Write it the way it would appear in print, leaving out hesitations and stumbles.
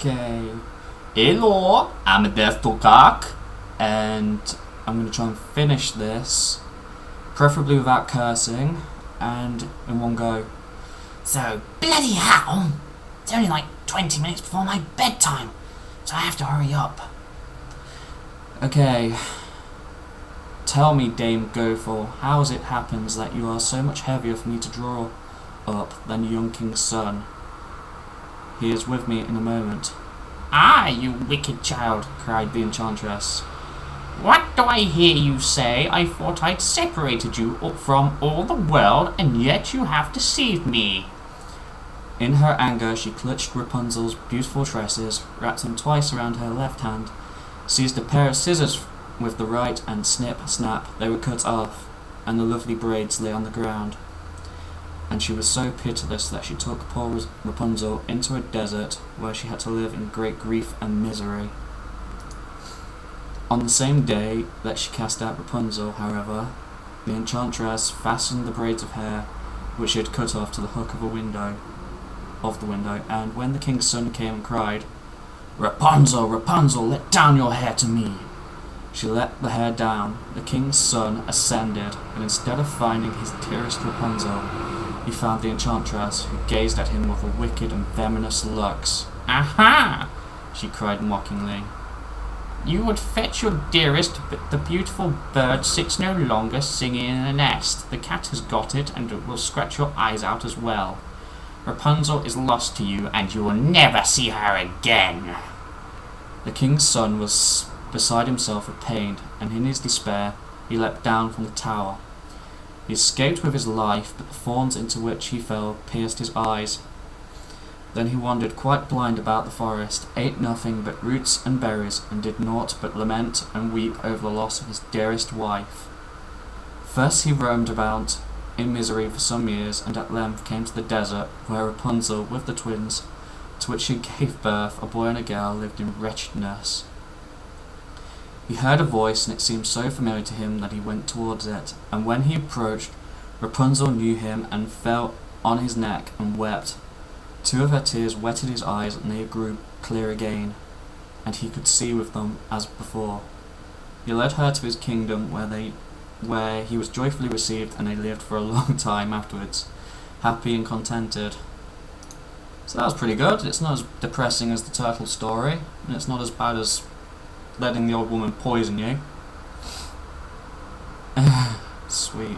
Okay. Hello, I'm a Death Cock, and I'm going to try and finish this, preferably without cursing, and in one go. So, bloody hell! It's only like 20 minutes before my bedtime, so I have to hurry up. Okay. Tell me, Dame Gothel, how it happens that you are so much heavier for me to draw up than your young king's son? He is with me in a moment. Ah, you wicked child, Cried the enchantress. what do I hear you say? I thought I'd separated you from all the world, and yet you have deceived me. In her anger, she clutched Rapunzel's beautiful tresses, wrapped them twice around her left hand, seized a pair of scissors with the right, and snip, snap, they were cut off, and the lovely braids lay on the ground. And she was so pitiless that she took poor Rapunzel into a desert where she had to live in great grief and misery. On the same day that she cast out Rapunzel, however, the enchantress fastened the braids of hair which she had cut off to the hook of the window, and when the king's son came and cried, "Rapunzel, Rapunzel, let down your hair to me," she let the hair down. The king's son ascended, and instead of finding his dearest Rapunzel, he found the enchantress, who gazed at him with a wicked and venomous looks. Aha! She cried mockingly. You would fetch your dearest, but the beautiful bird sits no longer singing in a nest. The cat has got it, and it will scratch your eyes out as well. Rapunzel is lost to you, and you will never see her again. The king's son was beside himself with pain, and in his despair he leapt down from the tower. He escaped with his life, but the thorns into which he fell pierced his eyes. Then he wandered quite blind about the forest, ate nothing but roots and berries, and did naught but lament and weep over the loss of his dearest wife. Thus he roamed about in misery for some years, and at length came to the desert, where Rapunzel, with the twins, to which she gave birth, a boy and a girl, lived in wretchedness. He heard a voice, and it seemed so familiar to him that he went towards it, and when he approached, Rapunzel knew him and fell on his neck and wept. Two of her tears wetted his eyes, and they grew clear again, and he could see with them as before. He led her to his kingdom, where he was joyfully received, and they lived for a long time afterwards, happy and contented. So that was pretty good. It's not as depressing as the turtle story, and it's not as bad as letting the old woman poison you. Sweet.